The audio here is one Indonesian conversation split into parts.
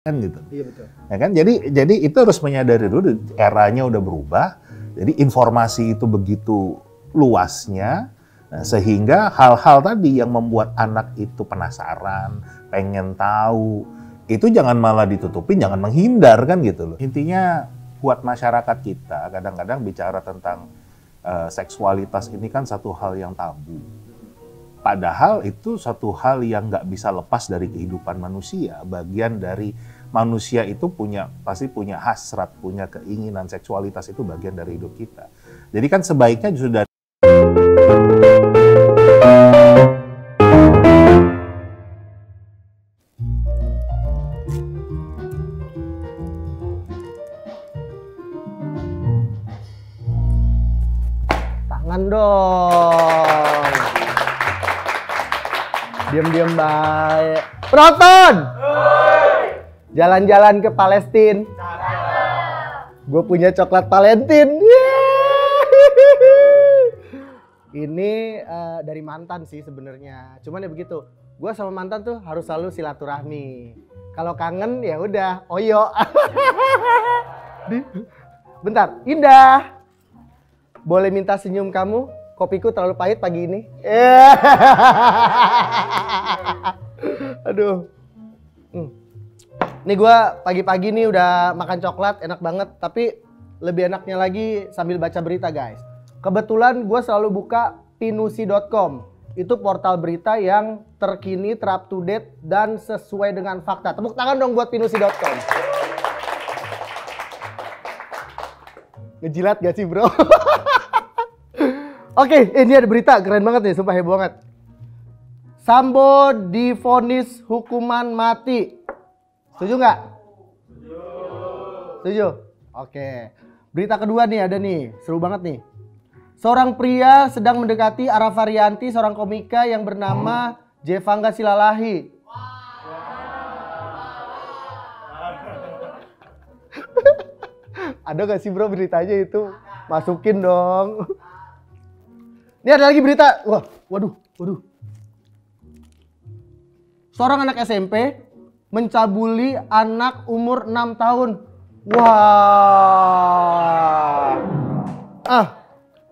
kan gitu. Iya betul. Ya kan? Jadi itu harus menyadari dulu eranya udah berubah. Jadi informasi itu begitu luasnya, nah, sehingga hal-hal tadi yang membuat anak itu penasaran, pengen tahu, itu jangan malah ditutupin, jangan menghindar kan gitu loh. Intinya buat masyarakat kita kadang-kadang bicara tentang seksualitas ini kan satu hal yang tabu. Padahal itu satu hal yang nggak bisa lepas dari kehidupan manusia. Bagian dari manusia itu pasti punya hasrat, punya keinginan. Seksualitas itu bagian dari hidup kita. Jadi kan sebaiknya justru dari Tangan dong. Diam-diam baik. Penonton! Jalan-jalan ke Palestina. Gue punya coklat Valentine. Ini dari mantan sih sebenarnya. Cuman ya begitu. Gue sama mantan tuh harus selalu silaturahmi. Kalau kangen ya udah, oyo. Bentar, Indah. Boleh minta senyum kamu? Kopiku terlalu pahit pagi ini. Aduh. Nih gue pagi-pagi nih udah makan coklat, enak banget. Tapi lebih enaknya lagi sambil baca berita guys. Kebetulan gue selalu buka pinusi.com. Itu portal berita yang terkini, ter-up to date, dan sesuai dengan fakta. Tepuk tangan dong buat pinusi.com. Ngejilat gak sih bro? Oke, ini ada berita keren banget nih, sumpah heboh banget. Sambo divonis hukuman mati. Setuju nggak? Setuju. Oke. Berita kedua nih ada nih, seru banget nih. Seorang pria sedang mendekati Arafa Rianti, seorang komika yang bernama Jevangga Silalahi. Ada gak sih bro beritanya itu? Masukin dong. Ini ada lagi berita. Wah, waduh. Seorang anak SMP mencabuli anak umur 6 tahun. Wah.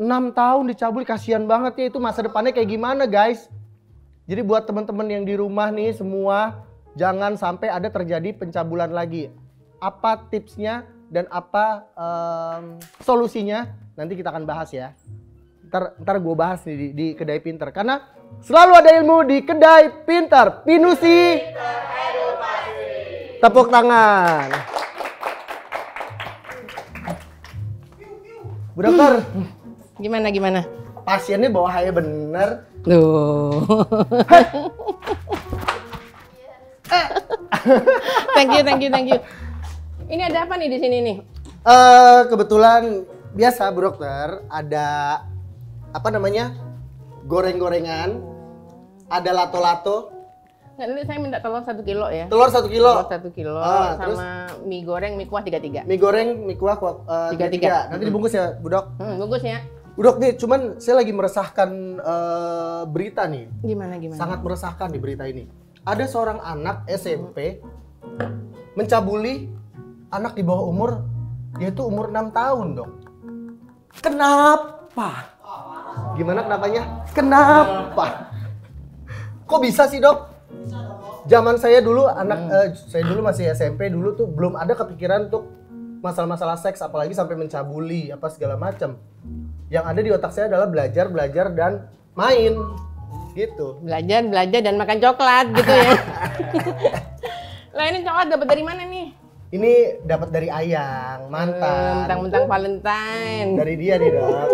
6 tahun dicabuli, kasihan banget ya, itu masa depannya kayak gimana guys. Jadi buat teman-teman yang di rumah nih semua, jangan sampai ada terjadi pencabulan lagi. Apa tipsnya dan apa solusinya nanti kita akan bahas ya. Ntar gue bahas nih di Kedai Pinter. Karena selalu ada ilmu di Kedai Pinter. Pinusi. Tepuk tangan. Bu dokter. Gimana? Pasiennya bawa haye bener. Loh. Thank you. Ini ada apa nih di sini nih? Kebetulan biasa Bu dokter, ada apa namanya? Goreng-gorengan. Ada lato-lato. Nanti saya minta telur 1 kilo ya. Telur 1 kilo. Telur 1 kilo sama terus mie goreng, mie kuah 33. Mie goreng, mie kuah 33. Nanti dibungkus ya, Bu Dok. Bungkus ya. Bu Dok nih, cuman saya lagi meresahkan berita nih. Gimana? Sangat meresahkan di berita ini. Ada seorang anak SMP mencabuli anak di bawah umur, yaitu umur 6 tahun, Dok. Kenapa? Gimana kenapanya? Kenapa? Kok bisa sih, Dok? Zaman saya dulu saya dulu masih SMP dulu tuh belum ada kepikiran untuk masalah-masalah seks, apalagi sampai mencabuli apa segala macam. Yang ada di otak saya adalah belajar dan main gitu. Belajar dan makan coklat gitu ya. Lah ini coklat dapat dari mana nih? Ini dapat dari Ayang, mantan. Mentang-mentang Valentine. Dari dia nih, Dok.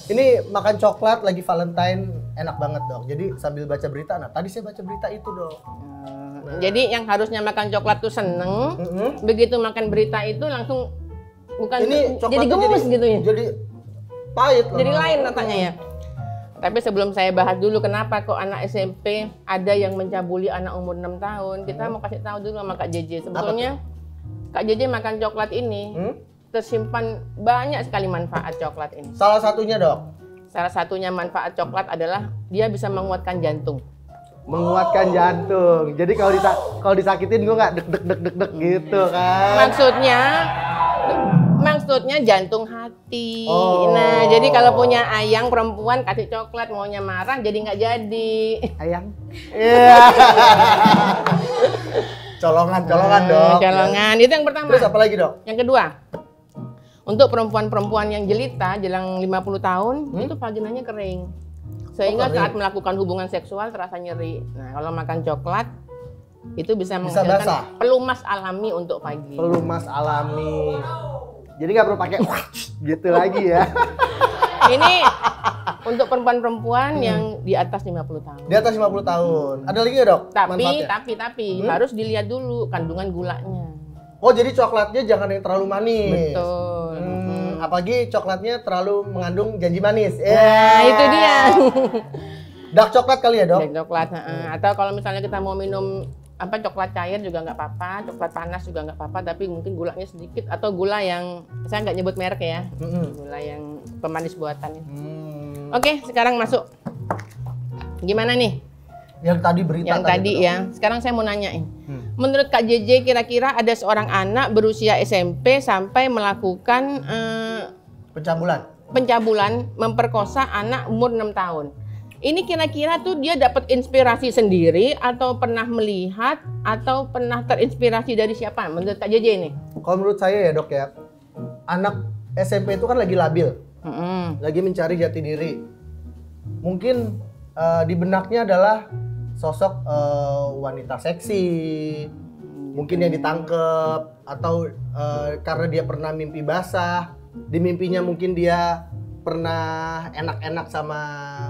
Ini makan coklat lagi Valentine, enak banget, Dok. Jadi sambil baca berita, nah tadi saya baca berita itu, Dok. Jadi yang harusnya makan coklat tuh seneng, begitu makan berita itu langsung ini jadi gemes gitu ya. Jadi pahit. Jadi lain rasanya ya. Tapi sebelum saya bahas dulu kenapa kok anak SMP ada yang mencabuli anak umur 6 tahun, kita mau kasih tahu dulu sama Kak JJ. Sebetulnya Kak JJ makan coklat ini tersimpan banyak sekali manfaat coklat ini. Salah satunya, Dok. Salah satunya manfaat coklat adalah dia bisa menguatkan jantung. menguatkan jantung. Jadi kalau disakitin gue nggak deg gitu kan. Maksudnya jantung hati. Oh. Nah, jadi kalau punya ayang perempuan kasih coklat maunya marah jadi nggak jadi. Ayang. Iya. Colongan dok. Colongan. Itu yang pertama. Terus apa lagi dok? Yang kedua, untuk perempuan-perempuan yang jelita jelang 50 tahun itu vaginanya kering. Sehingga kering. saat melakukan hubungan seksual terasa nyeri. Nah, kalau makan coklat itu bisa menghasilkan basah. pelumas alami untuk vagin. Pelumas alami. Jadi nggak perlu pakai gitu lagi ya. Ini untuk perempuan-perempuan yang di atas 50 tahun. Di atas 50 tahun. Ada lagi nggak dok? Tapi harus dilihat dulu kandungan gulanya. Oh jadi coklatnya jangan yang terlalu manis. Betul. Apalagi coklatnya terlalu mengandung janji manis. Nah, itu dia. Dark coklat kali ya dok? Dark coklat. Atau kalau misalnya kita mau minum coklat cair juga nggak apa-apa, coklat panas juga nggak apa-apa, tapi mungkin gulanya sedikit atau gula yang saya nggak nyebut merek ya, gula yang pemanis buatan. Oke, sekarang masuk. Gimana nih? Yang tadi berita. Yang tadi ya. Sekarang saya mau nanyain. Menurut Kak JJ kira-kira ada seorang anak berusia SMP sampai melakukan pencabulan memperkosa anak umur 6 tahun. Ini kira-kira tuh dia dapat inspirasi sendiri atau pernah melihat atau pernah terinspirasi dari siapa? Menurut Kak JJ ini? Kalau menurut saya ya dok ya, anak SMP itu kan lagi labil, lagi mencari jati diri. Mungkin di benaknya adalah sosok wanita seksi, mungkin yang ditangkep atau karena dia pernah mimpi basah, di mimpinya mungkin dia pernah enak-enak sama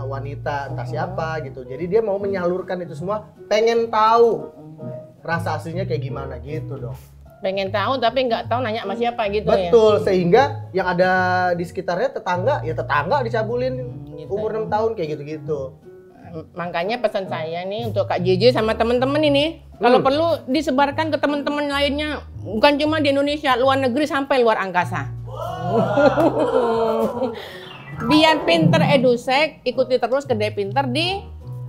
wanita entah siapa gitu. Jadi dia mau menyalurkan itu semua, pengen tahu rasa aslinya kayak gimana gitu dong. Pengen tahu tapi nggak tahu nanya sama siapa gitu. Betul, sehingga yang ada di sekitarnya tetangga dicabulin gitu. Umur 6 tahun kayak gitu-gitu. Makanya pesan saya nih untuk Kak JJ sama teman-teman ini, kalau perlu disebarkan ke teman-teman lainnya, bukan cuma di Indonesia, luar negeri sampai luar angkasa. Biar pinter edusek, ikuti terus Kedai Pinter di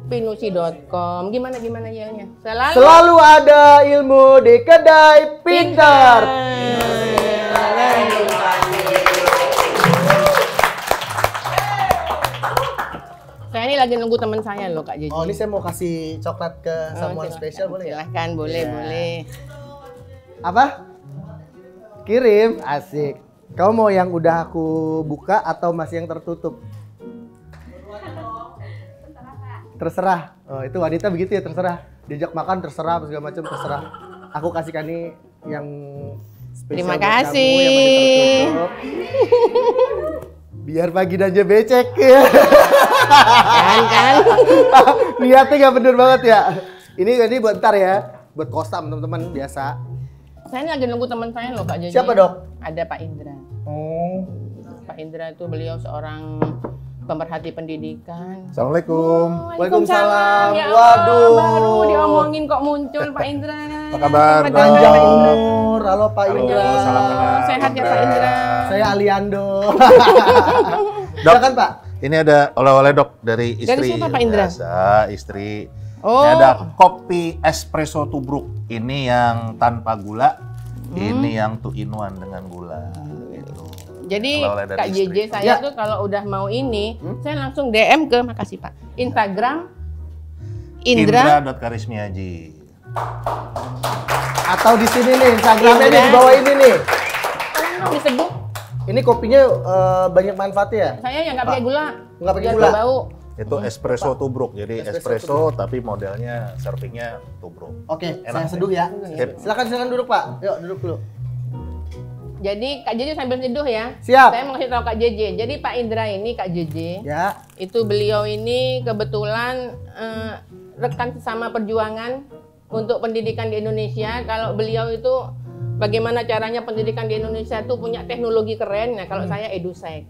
pinusi.com. Gimana yanya? Selalu ada ilmu di Kedai Pinter. Saya ini lagi nunggu teman saya loh Kak JJ. Oh, ini saya mau kasih coklat ke someone spesial boleh ya? Silahkan, boleh. Apa? Kirim, asik. Kamu mau yang udah aku buka atau masih yang tertutup? Terserah. Oh, itu wanita begitu ya, terserah. Diajak makan terserah, segala macam terserah. Aku kasihkan ini yang spesial. Terima buat kasih. kamu yang masih tertutup. Biar pagi aja becek ya. Kan. Niatnya nggak bener banget ya. Ini buat ntar ya, buat kostum teman-teman biasa. Saya ini lagi nunggu teman saya loh Kak JJ. Siapa dok? Ada Pak Indra. Oh. Pak Indra itu beliau seorang pemerhati pendidikan. Assalamualaikum. Waalaikumsalam. Ya Allah, Waduh. baru diomongin kok muncul Pak Indra. Apa kabar? Panjang umur. Halo Pak Halo, Indra. salam kenal. Sehat ya Pak Indra. Saya Aliando. Dok, Silakan Pak. ini ada oleh-oleh dok dari istri. Dari siapa, Pak Indra? Biasa, istri. Oh. Ini ada kopi espresso tubruk. Ini yang tanpa gula. Ini yang 2-in-1 dengan gula. Gitu. Jadi Oleh-oleh dari Kak JJ istri. saya Ya. tuh kalau udah mau ini, saya langsung DM ke, makasih Pak, Instagram Indra.karismiaji. Atau di sini nih, Instagramnya Indra. di bawah ini nih. Tolong disebut. Ini kopinya banyak manfaatnya ya? Saya yang nggak pakai gula. Nggak pakai Biar gula. nggak bau. Itu espresso tubruk. Jadi espresso tapi modelnya servingnya tubruk. Oke, Enak saya seduh ya. Sip. Silakan duduk Pak. Yuk duduk dulu. Jadi Kak JJ sambil seduh ya. Siap. Saya mau kasih tahu Kak JJ. Jadi Pak Indra ini Kak JJ. Ya. Itu beliau ini kebetulan rekan sesama perjuangan untuk pendidikan di Indonesia. Kalau beliau itu bagaimana caranya pendidikan di Indonesia itu punya teknologi keren. Nah, kalau saya edusek.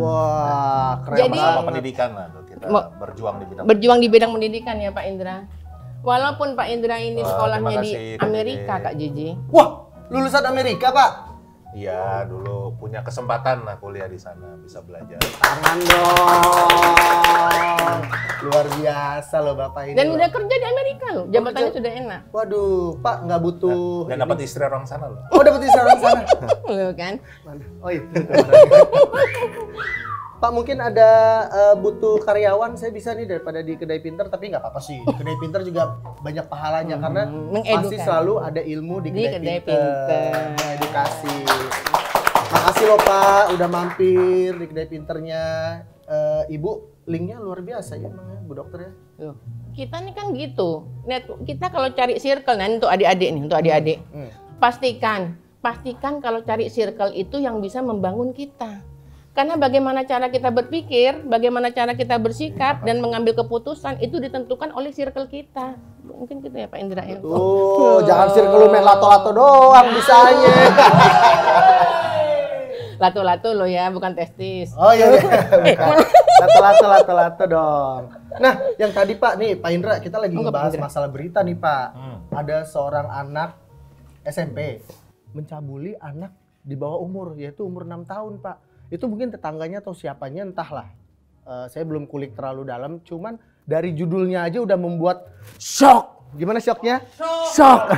Wah, keren Jadi- Sama banget. pendidikan lah tuh, kita Mau- berjuang di bidang Berjuang di bidang pendidikan ya Pak Indra. Walaupun Pak Indra ini Wah, sekolahnya terima di kasih, Kak Amerika JJ. Kak JJ. Wah, lulusan Amerika Pak. Iya, dulu punya kesempatan lah kuliah di sana, bisa belajar. Tangan dong. Luar biasa loh Bapak ini. Dan loh. udah kerja di Amerika loh, jabatannya sudah enak. Waduh, Pak nggak butuh. Dan dapat istri orang sana loh. Oh, dapat istri orang sana. Loh kan? Oh itu. Pak mungkin ada butuh karyawan, saya bisa nih daripada di Kedai Pinter, tapi nggak apa-apa sih. Di Kedai Pinter juga banyak pahalanya karena pasti selalu ada ilmu di Kedai Pinter. Edukasi. Makasih loh Pak udah mampir di Kedai Pinternya. Ibu linknya luar biasa ya emang ya Bu Dokter ya. Loh, kita nih kan gitu. Kita kalau cari circle, nah untuk adik-adik nih, untuk adik-adik. Pastikan kalau cari circle itu yang bisa membangun kita. Karena bagaimana cara kita berpikir, bagaimana cara kita bersikap dan mengambil keputusan itu ditentukan oleh circle kita. Mungkin gitu ya Pak Indra ya. Jangan circle lu main lato-lato doang bisanya. Lato-lato lo ya, bukan testis. Oh iya, bukan. Lato-lato dong. Nah, yang tadi Pak nih, Pak Indra, kita lagi ngebahas masalah berita nih Pak. Ada seorang anak SMP mencabuli anak di bawah umur, yaitu umur 6 tahun Pak. Itu mungkin tetangganya atau siapanya entahlah. Saya belum kulik terlalu dalam, cuman dari judulnya aja udah membuat shock. Gimana shocknya? Shock.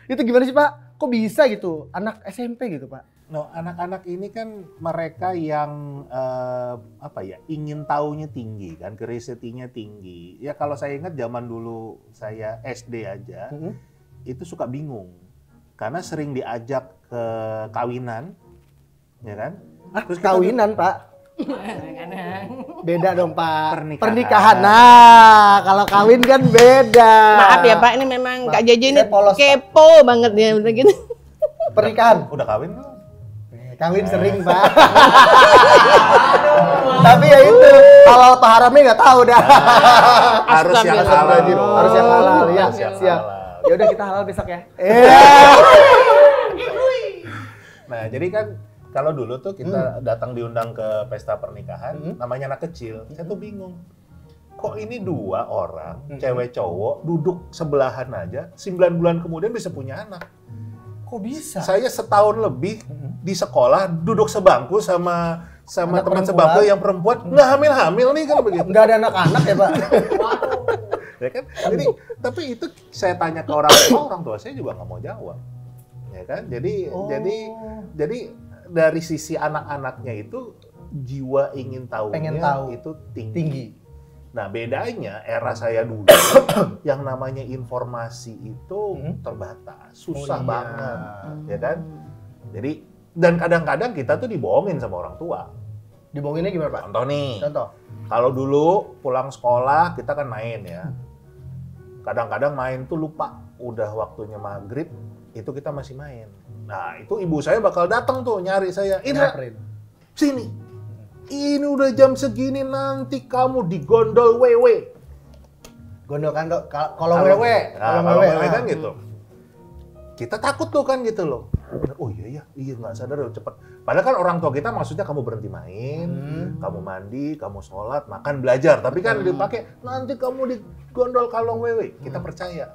Itu gimana sih Pak? Kok bisa gitu? Anak SMP gitu Pak? No, anak-anak ini kan mereka yang ingin taunya tinggi kan, curiosity-nya tinggi. Ya kalau saya ingat zaman dulu saya SD aja, itu suka bingung karena sering diajak ke kawinan, ya kan? Terus kawinan Pak? Beda dong Pak. Pernikahan. Nah, kalau kawin kan beda. Maaf ya Pak, ini memang Kak JJ ini polos, kepo banget ya udah gitu. Pernikahan. Udah kawin belum? Kawin sering Pak. Tapi ya itu halal Pak haramnya nggak tahu dah. Harus yang halal. Harus yang halal ya. Siap. Ya udah kita halal besok ya. Nah jadi kan kalau dulu tuh kita datang diundang ke pesta pernikahan, namanya anak kecil, saya tuh bingung. Kok ini dua orang, cewek cowok, duduk sebelahan aja, 9 bulan kemudian bisa punya anak. Kok bisa? Saya setahun lebih di sekolah duduk sebangku sama teman sebangku yang perempuan nggak hamil nih kan begitu. Nggak ada anak-anak ya Pak? Ya kan? Jadi tapi itu saya tanya ke orang tua saya juga nggak mau jawab. Ya kan? Jadi dari sisi anak-anaknya itu jiwa ingin tahunya itu tinggi. Nah bedanya era saya dulu yang namanya informasi itu terbatas, susah banget, ya kan? Jadi dan kadang-kadang kita tuh dibohongin sama orang tua. Dibohonginnya gimana Pak? Contoh nih, kalau dulu pulang sekolah kita kan main ya. Kadang-kadang main tuh lupa, udah waktunya maghrib itu kita masih main. Nah itu ibu saya bakal datang tuh nyari saya, Indra, sini. Ini udah jam segini nanti kamu digondol wewe. Gondol kan kalau wewe. Kalau wewe kan gitu. Kita takut tuh kan gitu loh. Oh iya nggak sadar cepet. Padahal kan orang tua kita maksudnya kamu berhenti main, kamu mandi, kamu sholat, makan, belajar. Tapi kan dipakai nanti kamu digondol kalong wewe. Kita percaya.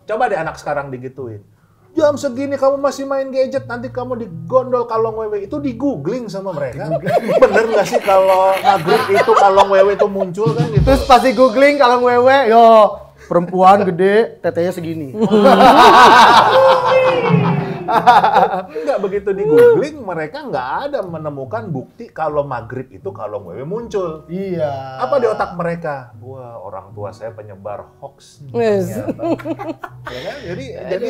Coba deh anak sekarang digituin. Jam segini kamu masih main gadget, nanti kamu digondol kalong wewe. Itu di-googling sama mereka. Bener nggak sih kalau maghrib itu kalong wewe itu muncul kan gitu. Terus pasti googling kalong wewe, yo perempuan gede, tetenya segini. Enggak, begitu di-googling mereka nggak ada menemukan bukti kalau maghrib itu kalong wewe muncul. Iya. Apa di otak mereka? Wah, orang tua saya penyebar hoax. Yes. Ya kan? Jadi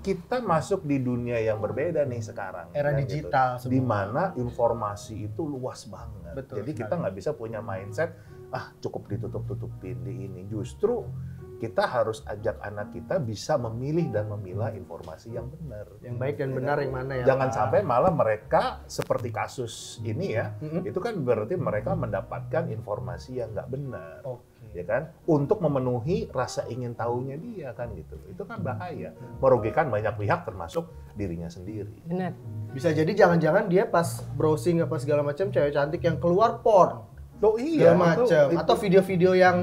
kita masuk di dunia yang berbeda nih sekarang. Era kan, digital gitu. Di mana informasi itu luas banget. Betul, jadi kita nggak bisa punya mindset cukup ditutup-tutupin di ini. Justru kita harus ajak anak kita bisa memilih dan memilah informasi yang benar. Yang baik dan benar yang mana ya? Jangan sampai malah mereka seperti kasus ini ya, itu kan berarti mereka mendapatkan informasi yang nggak benar. Ya kan? Untuk memenuhi rasa ingin tahunya dia kan gitu. Itu kan bahaya. Merugikan banyak pihak termasuk dirinya sendiri. Benar. Bisa jadi jangan-jangan dia pas browsing apa segala macam cewek cantik yang keluar porn. Oh iya, macam atau video-video yang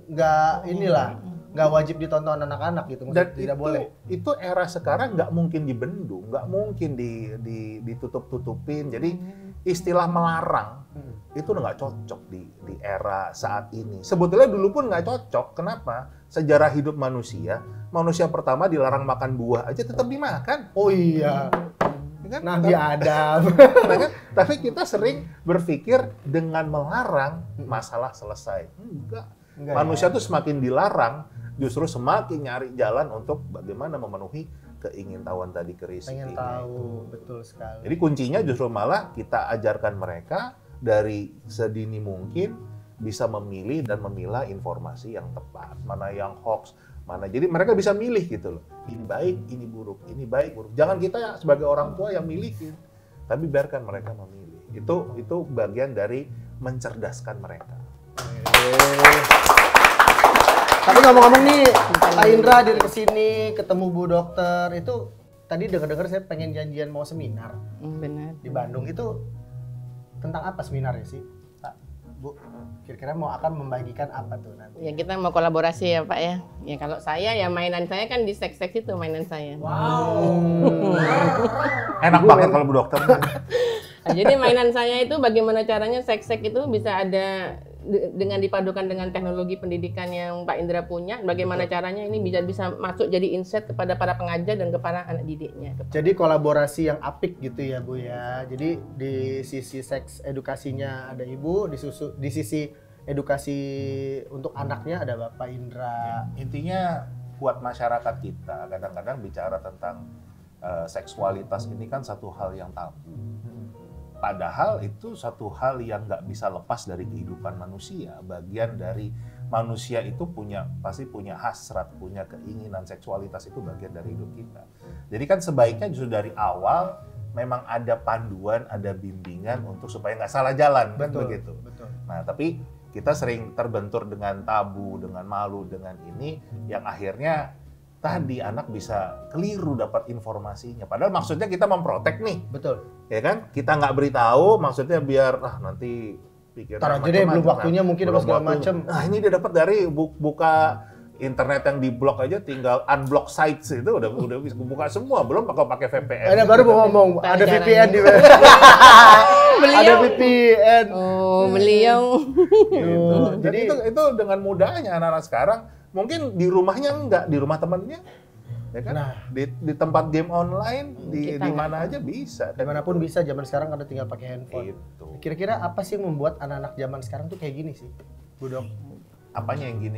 nggak inilah nggak wajib ditonton anak-anak gitu, maksudnya Dan tidak boleh. itu era sekarang nggak mungkin dibendung, nggak mungkin ditutup-tutupin. Jadi istilah melarang itu udah nggak cocok di era saat ini. Sebetulnya dulu pun nggak cocok. Kenapa? Sejarah hidup manusia pertama dilarang makan buah aja tetap dimakan. Oh iya, Kan? Nabi Adam. Kan? Tapi kita sering berpikir dengan melarang masalah selesai. Enggak. Manusia tuh semakin dilarang, justru semakin nyari jalan untuk bagaimana memenuhi keingintahuan tadi Pengen kerisik. tahu, betul sekali. Jadi kuncinya justru malah kita ajarkan mereka dari sedini mungkin bisa memilih dan memilah informasi yang tepat, mana yang hoax, mana. Jadi mereka bisa milih gitu loh. Ini baik, ini buruk, ini baik, buruk. Jangan kita sebagai orang tua yang milihin, tapi biarkan mereka memilih. Itu bagian dari mencerdaskan mereka. Tapi ngomong-ngomong nih, Pak Indra hadir ke sini, ketemu Bu Dokter, itu tadi dengar-dengar saya pengen janjian mau seminar Benar. di Bandung. Itu tentang apa seminarnya sih, Pak? Bu, kira-kira mau akan membagikan apa tuh nanti? Ya kita mau kolaborasi ya Pak ya. Ya kalau saya ya mainan saya kan di seks-seks itu mainan saya. Enak banget kalau Bu Dokter. Nah, jadi mainan saya itu bagaimana caranya seks-seks itu bisa ada dengan dipadukan dengan teknologi pendidikan yang Pak Indra punya. Bagaimana caranya ini bisa masuk jadi insight kepada para pengajar dan kepada anak didiknya. Jadi kolaborasi yang apik gitu ya Bu ya. Jadi di sisi seks edukasinya ada Ibu, di sisi edukasi untuk anaknya ada Bapak Indra. Intinya buat masyarakat kita kadang-kadang bicara tentang seksualitas ini kan satu hal yang tabu. Padahal itu satu hal yang nggak bisa lepas dari kehidupan manusia. Bagian dari manusia itu pasti punya hasrat, punya keinginan. Seksualitas itu bagian dari hidup kita. Jadi kan sebaiknya justru dari awal memang ada panduan, ada bimbingan untuk supaya nggak salah jalan. Betul, kan begitu. betul. Nah tapi kita sering terbentur dengan tabu, dengan malu, dengan ini yang akhirnya tadi anak bisa keliru dapat informasinya. Padahal maksudnya kita memprotek nih. Betul. Ya kan? Kita nggak beritahu, maksudnya biar nanti pikir Ntar aja deh, belum waktunya mungkin apa segala macem. Nah ini dia dapat dari buka internet yang diblok aja, tinggal unblock sites itu udah bisa buka semua, belum pakai VPN. Ada baru mau ngomong, ada Caranya. VPN di ada VPN. Oh, beliau. Gitu. Jadi itu dengan mudahnya anak-anak sekarang mungkin di rumahnya enggak, di rumah temannya. Ya kan? Nah, di tempat game online, di Kita mana aja bisa. dimanapun bisa, zaman sekarang ada tinggal pakai handphone. Gitu. Kira-kira apa sih yang membuat anak-anak zaman sekarang tuh kayak gini sih, Bu Dok? Apanya yang gini?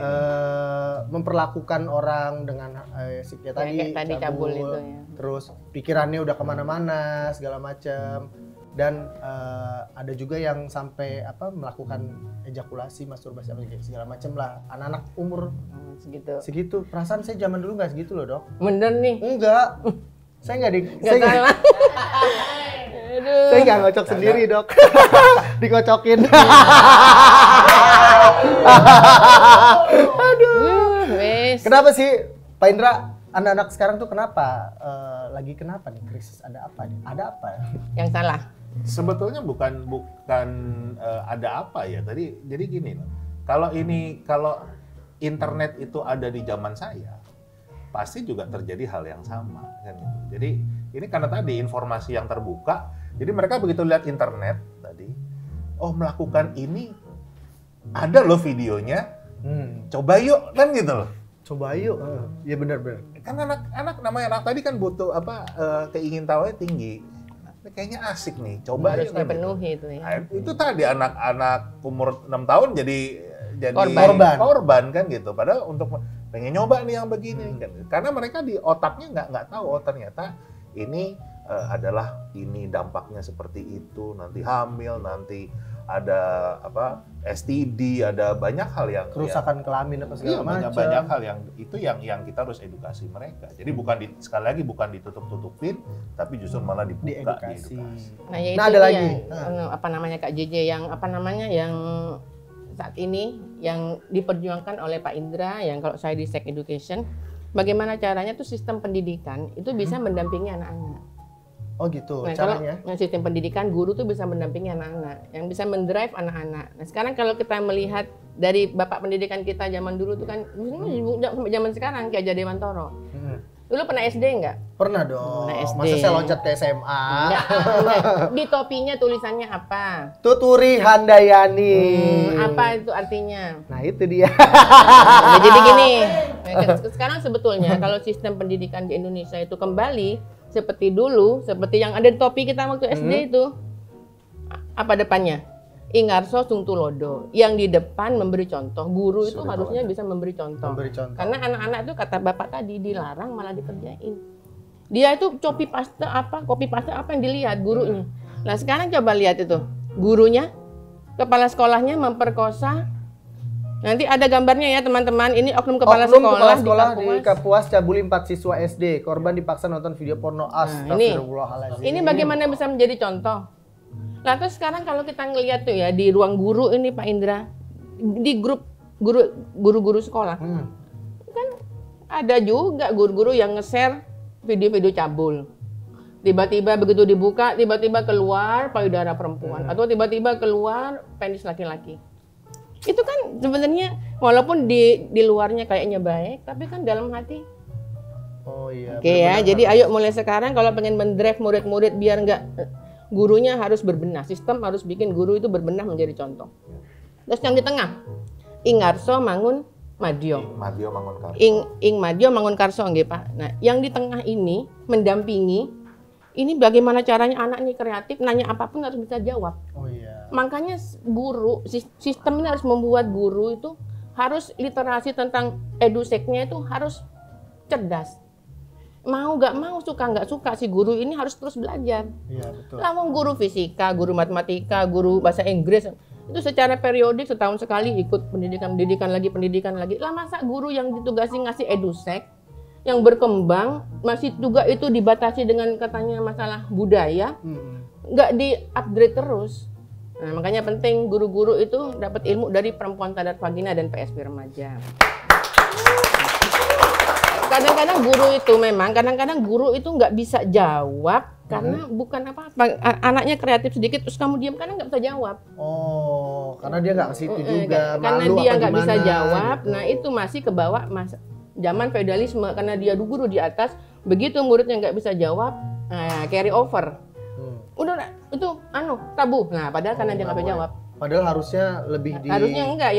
Memperlakukan orang dengan ya Kayak tadi cabul itu ya. Terus pikirannya udah kemana-mana segala macam, dan ada juga yang sampai melakukan ejakulasi, masturbasi segala macam lah, anak-anak umur segitu. Perasaan saya zaman dulu nggak segitu loh Dok. Bener nih. Enggak, saya nggak Nggak salah. Aduh. saya nggak ngocok sendiri Dok. Dikocokin. Wes. Kenapa sih Pak Indra, anak-anak sekarang tuh kenapa kenapa nih krisis, ada apa nih? Ada apa? Yang salah. Sebetulnya bukan ada apa ya. Jadi gini loh. Kalau internet itu ada di zaman saya, pasti juga terjadi hal yang sama kan. Jadi ini karena tadi informasi yang terbuka, jadi mereka begitu lihat internet tadi, oh melakukan ini, ada loh videonya, coba yuk kan gitu loh. Coba yuk. Ya benar-benar. Kan namanya anak tadi kan butuh keingintahuannya tinggi. Kayaknya asik nih, coba Harus yuk kan dipenuhi itu ya. Nah, itu tadi anak-anak umur 6 tahun jadi korban kan gitu. Padahal untuk pengen nyoba nih yang begini kan. Karena mereka di otaknya nggak tahu ternyata ini adalah ini dampaknya seperti itu, nanti hamil, nanti ada STD, ada banyak hal yang Kerusakan kelamin apa segala macam. banyak hal yang itu yang kita harus edukasi mereka. Jadi sekali lagi bukan ditutup-tutupin, tapi justru malah dibuka, diedukasi. Nah, ya Nah, itu ada dia, lagi. Kak JJ yang yang saat ini yang diperjuangkan oleh Pak Indra, yang kalau saya di Sex Education, bagaimana caranya tuh sistem pendidikan itu bisa mendampingi anak-anak. Oh gitu Nah, caranya. kalau sistem pendidikan, guru tuh bisa mendampingi anak-anak, yang bisa mendrive anak-anak. Nah, sekarang kalau kita melihat dari bapak pendidikan kita zaman dulu tuh kan, sampai zaman sekarang kayak Jade Mantoro. Dulu pernah SD nggak? Pernah dong. Pernah SD. Masa saya loncat ke SMA? Enggak. Di topinya tulisannya apa? Tuturi Handayani. Apa itu artinya? Nah itu dia. Nah, jadi gini, sekarang sebetulnya kalau sistem pendidikan di Indonesia itu kembali seperti dulu, seperti yang ada di topi kita waktu SD itu, apa depannya? Ingarso Sungtulodo. Yang di depan memberi contoh. Guru itu harusnya bisa memberi contoh. Karena anak-anak itu kata bapak tadi dilarang malah dikerjain. Dia itu copy paste apa yang dilihat gurunya. Nah sekarang coba lihat itu, gurunya, kepala sekolahnya memperkosa. Nanti ada gambarnya ya teman-teman. Ini oknum kepala sekolah di Kapuas cabuli 4 siswa SD. Korban dipaksa nonton video porno. Astagfirullahaladzim. Ini bagaimana bisa menjadi contoh? Nah terus sekarang kalau kita ngelihat tuh ya di ruang guru ini Pak Indra, di grup guru-guru sekolah, kan ada juga guru-guru yang nge-share video-video cabul. Tiba-tiba begitu dibuka, tiba-tiba keluar payudara perempuan atau tiba-tiba keluar penis laki-laki. Itu kan sebenarnya walaupun di luarnya kayaknya baik, tapi kan dalam hati. Oh iya. Oke ya, jadi ayo mulai sekarang kalau pengen mendrive murid-murid biar nggak, gurunya harus berbenah. Sistem harus bikin guru itu berbenah menjadi contoh. Terus yang di tengah, Ingarso Mangun Madyo. Ing Madyo Mangun Karso nggih Pak. Nah, yang di tengah ini mendampingi. Ini bagaimana caranya anak ini kreatif, nanya apapun harus bisa jawab. Oh iya. Makanya guru, sistem ini harus membuat guru itu harus literasi tentang eduseknya itu harus cerdas. Mau nggak mau, suka nggak suka, si guru ini harus terus belajar. Iya betul. Lalu guru fisika, guru matematika, guru bahasa Inggris itu secara periodik setahun sekali ikut pendidikan lagi. Lah masa guru yang ditugasi ngasih edusek yang berkembang masih juga itu dibatasi dengan katanya masalah budaya, nggak di-upgrade terus. Nah makanya penting guru-guru itu dapat ilmu dari Perempuan Sadar Vagina dan PSP Remaja. Kadang-kadang guru itu nggak bisa jawab karena bukan apa-apa, anaknya kreatif sedikit terus kamu diam karena nggak bisa jawab. Oh, karena dia nggak ke situ juga. Karena dia nggak bisa jawab, gitu. Nah itu masih kebawa zaman feudalisme karena dia guru di atas, begitu muridnya nggak bisa jawab, carry over. Udah itu tabu. Nah padahal karena dia nggak bisa jawab. Padahal harusnya lebih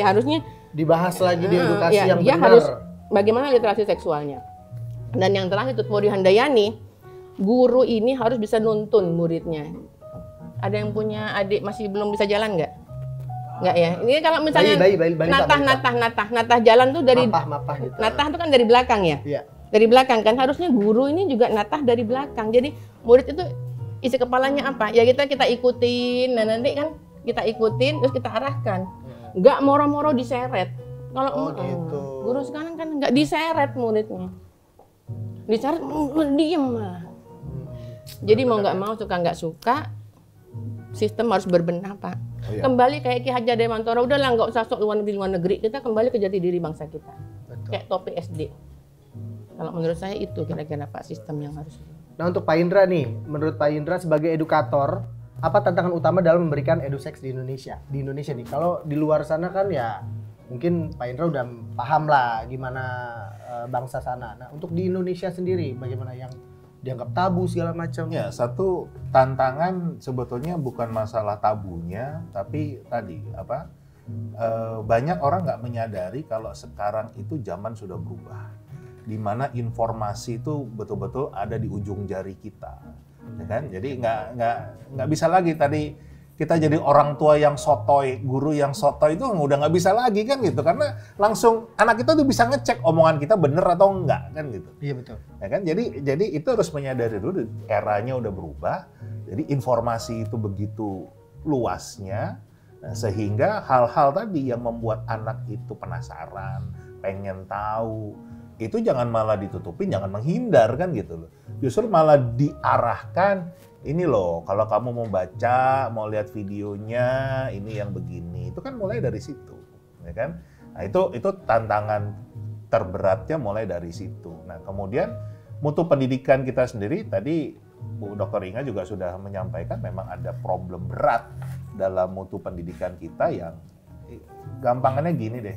harusnya dibahas lagi di edukasi yang benar. Harus bagaimana literasi seksualnya. Dan yang terakhir Tuturi Handayani, guru ini harus bisa nuntun muridnya. Ada yang punya adik masih belum bisa jalan nggak? Nggak ya. Ini kalau misalnya natah jalan tuh dari mapah gitu. Natah itu kan dari belakang ya. Iya. Dari belakang kan harusnya guru ini juga natah dari belakang. Jadi murid itu isi kepalanya apa? Ya kita ikutin. Nah nanti kan kita ikutin terus kita arahkan. Nggak moro-moro diseret. Kalau gitu. Guru sekarang kan nggak diseret muridnya. Diseret diem malah. Jadi mau nggak mau, suka nggak suka, sistem harus berbenah Pak. Oh, iya. Kembali kayak Ki Haji Jade Mantoro, udahlah nggak usah sok luar negeri, kita kembali ke jati diri bangsa kita. Betul. Kayak topi SD. Kalau menurut saya itu kira-kira Pak sistem yang harus. Nah untuk Pak Indra nih, menurut Pak Indra sebagai edukator, apa tantangan utama dalam memberikan eduseks di Indonesia? Di Indonesia nih, kalau di luar sana kan ya mungkin Pak Indra udah paham lah gimana bangsa sana. Nah untuk di Indonesia sendiri bagaimana yang dianggap tabu segala macam? Ya, satu tantangan sebetulnya bukan masalah tabunya, tapi tadi banyak orang nggak menyadari kalau sekarang itu zaman sudah berubah, di mana informasi itu betul-betul ada di ujung jari kita, ya kan? Jadi nggak bisa lagi tadi kita jadi orang tua yang sotoy, guru yang sotoy itu udah nggak bisa lagi kan gitu, karena langsung anak kita tuh bisa ngecek omongan kita bener atau enggak kan gitu. Iya betul. Ya kan, jadi itu harus menyadari dulu eranya udah berubah, jadi informasi itu begitu luasnya, sehingga hal-hal tadi yang membuat anak itu penasaran, pengen tahu, itu jangan malah ditutupin, jangan menghindar kan gitu loh. Justru malah diarahkan. Ini loh, kalau kamu mau baca, mau lihat videonya, ini yang begini. Itu kan mulai dari situ, ya kan? Nah, itu tantangan terberatnya mulai dari situ. Nah, kemudian mutu pendidikan kita sendiri tadi Bu Dr. Inga juga sudah menyampaikan memang ada problem berat dalam mutu pendidikan kita yang gampangannya gini deh.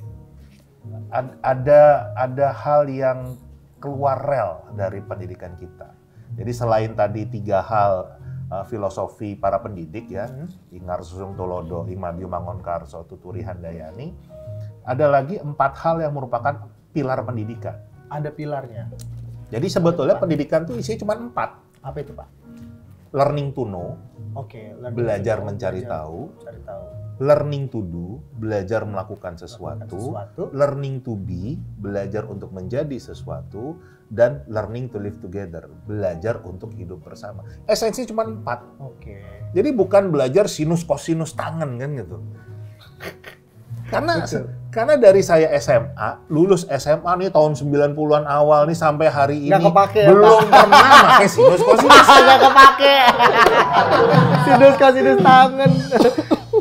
Ada hal yang keluar rel dari pendidikan kita. Jadi selain tadi 3 hal filosofi para pendidik ya, Ingar Susung Tulodo, Ingmabio Mangonkarso, Tuturi Handayani, ada lagi 4 hal yang merupakan pilar pendidikan. Ada pilarnya. Jadi sebetulnya pendidikan itu isinya cuma 4. Apa itu, Pak? Learning to know, Oke, belajar mencari tahu. Cari tahu. Learning to do, belajar melakukan sesuatu. Learning to be, belajar untuk menjadi sesuatu. Dan learning to live together, belajar untuk hidup bersama. Esensinya cuma 4. Oke. Jadi bukan belajar sinus kosinus tangan kan gitu. Karena dari saya SMA, lulus SMA nih tahun 90-an awal nih sampai hari ini belum pernah pakai sinus kosinus. Nggak kepake. Sinus kosinus tangan.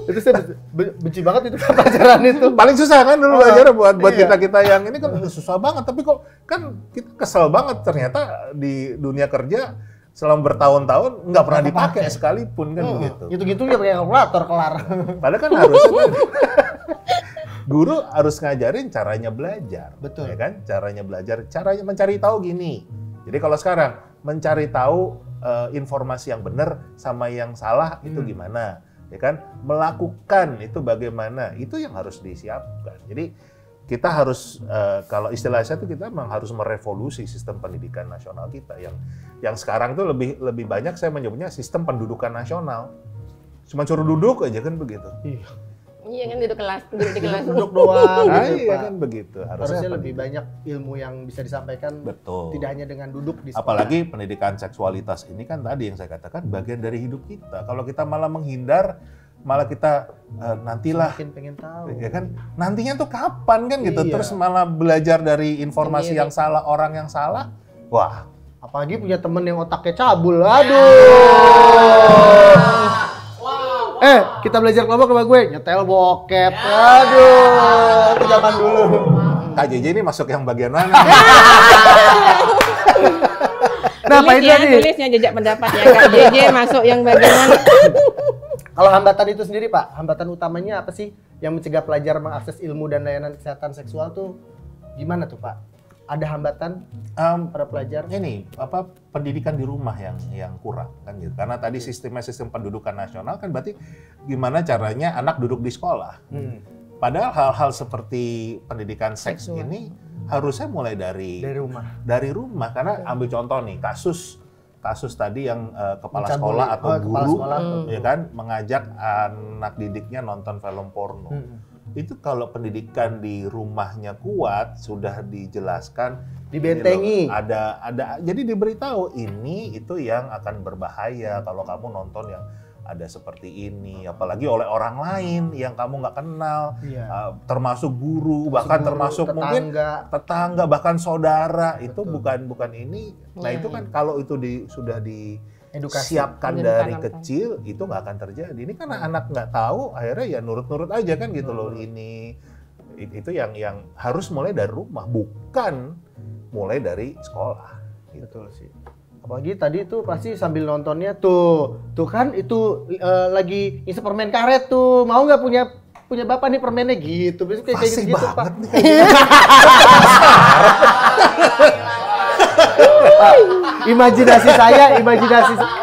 Itu saya benci banget itu pelajaran itu. Paling susah kan dulu belajar buat kita yang ini kan susah banget. Tapi kok kan kita kesel banget ternyata di dunia kerja selama bertahun-tahun nggak pernah dipakai sekalipun kan begitu. Gitu-gitu ya pakai kalkulator kelar. Padahal kan harusnya guru harus ngajarin caranya belajar. Betul. Ya kan? Caranya belajar, caranya mencari tahu gini. Jadi kalau sekarang mencari tahu informasi yang benar sama yang salah itu gimana? Ya kan? Melakukan itu bagaimana? Itu yang harus disiapkan. Jadi kita harus kalau istilah saya itu kita memang harus merevolusi sistem pendidikan nasional kita yang sekarang tuh lebih banyak saya menyebutnya sistem pendudukan nasional. Cuma suruh duduk aja kan begitu. Iya kan duduk di kelas. Duduk doang gitu, iya Pak. kan begitu. Harusnya lebih banyak ilmu yang bisa disampaikan. Betul. Tidak hanya dengan duduk di sekolah. Apalagi pendidikan seksualitas ini kan tadi yang saya katakan bagian dari hidup kita. Kalau kita malah menghindar, malah kita nantilah Makin pengen tahu. ya kan nantinya tuh kapan kan gitu. Iya. Terus malah belajar dari informasi Sendiri. yang salah, orang yang salah. Wah, Apalagi punya temen yang otaknya cabul. Aduh. Kita belajar kelompok sama gue nyetel bokep. Aduh, itu zaman dulu. Kak JJ ini masuk yang bagian mana? Nah, Pak Indra nih. Tulisnya jejak pendapat ya Kak JJ masuk yang bagian mana? Kalau hambatan itu sendiri, Pak, hambatan utamanya apa sih yang mencegah pelajar mengakses ilmu dan layanan kesehatan seksual tuh gimana tuh, Pak? Ada hambatan para pelajar? Ini pendidikan di rumah yang kurang kan gitu. Karena tadi sistem pendudukan nasional kan berarti gimana caranya anak duduk di sekolah. Padahal hal-hal seperti pendidikan seks Seksual. ini harusnya mulai dari rumah. Dari rumah karena ambil contoh nih kasus tadi yang kepala Mencabuli. sekolah atau Kepala guru sekolah. ya kan mengajak anak didiknya nonton film porno. Itu kalau pendidikan di rumahnya kuat sudah dijelaskan Dibentengi. ini loh, ada jadi diberitahu ini itu yang akan berbahaya kalau kamu nonton yang ada seperti ini apalagi oleh orang lain yang kamu nggak kenal termasuk guru bahkan termasuk mungkin tetangga bahkan saudara. Betul. Itu bukan ini. Nah itu kan kalau itu sudah disiapkan dari kecil itu nggak akan terjadi. Ini karena anak nggak tahu akhirnya ya nurut-nurut aja kan gitu loh. Ini itu yang harus mulai dari rumah bukan mulai dari sekolah. Gitu. Betul sih. Apalagi tadi tuh pasti sambil nontonnya tuh kan itu lagi ngisi permen karet tuh. Mau nggak punya bapak nih permennya gitu. Biasanya kayak Fasih gitu banget Pak. nih kayaknya. Imajinasi saya